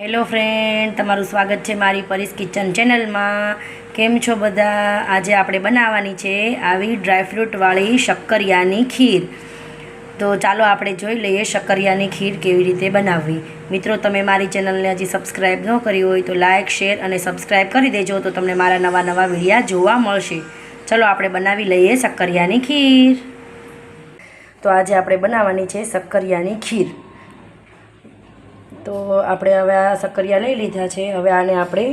Hello friend, તમારું સ્વાગત છે મારી પરીસ કિચન ચેનલમાં। કેમ છો બધા? આજે આપણે બનાવવાની છે આવી ડ્રાયફ્રૂટવાળી શક્કરિયાની ખીર। તો ચાલો આપણે જોઈ લઈએ શક્કરિયાની ખીર કેવી રીતે બનાવવી। મિત્રો, તમે મારી ચેનલને હજી સબસ્ક્રાઈબ ન કરી હોય તો લાઇક, શેર અને સબસ્ક્રાઈબ કરી દેજો, તો તમને મારા નવા વિડીયા જોવા મળશે। ચલો આપણે બનાવી લઈએ શક્કરિયાની ખીર। તો આજે આપણે બનાવવાની છે શક્કરિયાની ખીર। તો આપણે હવે આ શક્કરિયા લઈ લીધા છે। હવે આને આપણે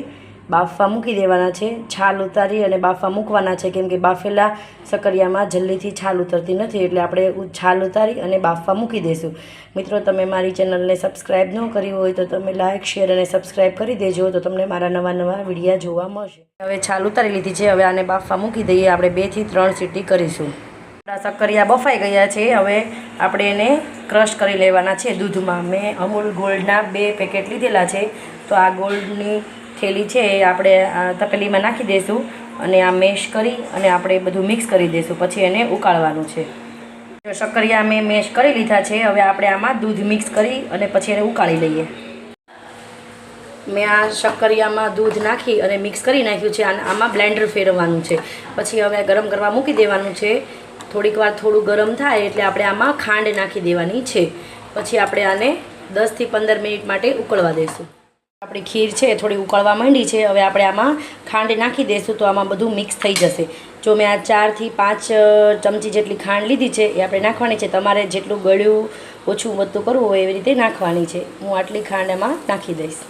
બાફવા મૂકી દેવાના છે। છાલ ઉતારી અને બાફવા મૂકવાના છે, કેમ કે બાફેલા શક્કરિયામાં જલ્દીથી છાલ ઉતરતી નથી, એટલે આપણે છાલ ઉતારી અને બાફવા મૂકી દઈશું। મિત્રો, તમે મારી ચેનલને સબસ્ક્રાઈબ ન કરી હોય તો તમે લાઇક, શેર અને સબસ્ક્રાઈબ કરી દેજો, તો તમને મારા નવા વિડીયા જોવા મળશે। હવે છાલ ઉતારી લીધી છે। હવે આને બાફવા મૂકી દઈએ। આપણે 2 થી 3 સીટી કરીશું। શક્કરિયા બફાઈ ગયા છે। હવે આપણે એને ક્રશ કરી લેવાના છે દૂધમાં। મેં અમૂલ ગોલ્ડના 2 પેકેટ લીધેલા છે। તો આ ગોલ્ડની થેલી છે એ આપણે તપેલીમાં નાખી દઈશું અને આ મેશ કરી અને આપણે બધું મિક્સ કરી દઈશું। પછી એને ઉકાળવાનું છે। જો શક્કરિયા મેં મેશ કરી લીધા છે। હવે આપણે આમાં દૂધ મિક્સ કરી અને પછી એને ઉકાળી લઈએ। મેં આ શક્કરિયામાં દૂધ નાખી અને મિક્સ કરી નાખ્યું છે। આમાં બ્લેન્ડર ફેરવવાનું છે। પછી હવે ગરમ કરવા મૂકી દેવાનું છે। થોડીક વાર થોડું ગરમ થાય એટલે આપણે આમાં ખાંડ નાખી દેવાની છે। પછી આપણે આને 10 થી 15 મિનિટ માટે ઉકળવા દઈશું। આપણી ખીર છે થોડી ઉકળવા માંડી છે। હવે આપણે આમાં ખાંડ નાખી દઈશું તો આમાં બધું મિક્સ થઈ જશે। જો મેં આ 4 થી 5 ચમચી જેટલી ખાંડ લીધી છે એ આપણે નાખવાની છે। તમારે જેટલું ગળ્યું ઓછું વધતું કરવું હોય એવી રીતે નાખવાની છે। હું આટલી ખાંડ એમાં નાખી દઈશ।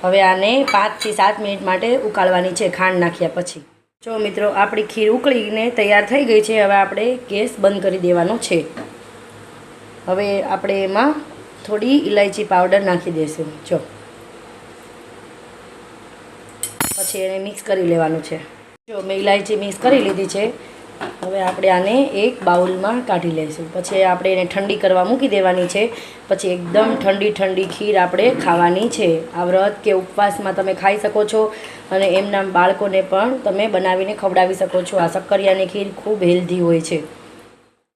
હવે આને 5 થી 7 મિનિટ માટે ઉકાળવાની છે ખાંડ નાખ્યા પછી। જો મિત્રો, આપણી ખીર ઉકળીને તૈયાર થઈ ગઈ છે। હવે આપણે ગેસ બંધ કરી દેવાનો છે। હવે આપણે એમાં થોડી ઇલાયચી પાવડર નાખી દઈશું। જો પછી એને મિક્સ કરી લેવાનું છે। જો મેં ઇલાયચી મિક્સ કરી લીધી છે। હવે આપણે આને એક બાઉલમાં કાઢી લઈશું। પછી આપણે એને ઠંડી કરવા મૂકી દેવાની છે। પછી એકદમ ઠંડી ખીર આપણે ખાવાની છે। આ વ્રત કે ઉપવાસમાં તમે ખાઈ શકો છો અને એમના બાળકોને પણ તમે બનાવીને ખવડાવી શકો છો। આ શક્કરિયાની ખીર ખૂબ હેલ્ધી હોય છે।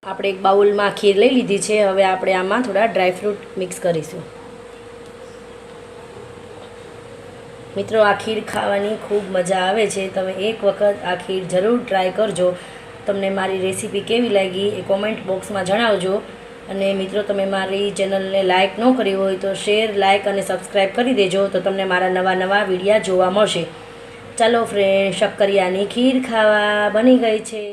આપણે એક બાઉલમાં ખીર લઈ લીધી છે। હવે આપણે આમાં થોડા ડ્રાયફ્રૂટ મિક્સ કરીશું। મિત્રો, આ ખીર ખાવાની ખૂબ મજા આવે છે। તમે એક વખત આ ખીર જરૂર ટ્રાય કરજો। તમને મારી રેસીપી કેવી લાગી એ કોમેન્ટ બોક્સમાં જણાવજો। અને મિત્રો, તમે મારી ચેનલને લાઇક ન કરી હોય તો શેર, લાઇક અને સબસ્ક્રાઈબ કરી દેજો, તો તમને મારા નવા વિડીયા જોવા મળશે। ચાલો ફ્રેન્ડ, શક્કરિયાની ખીર ખાવા બની ગઈ છે।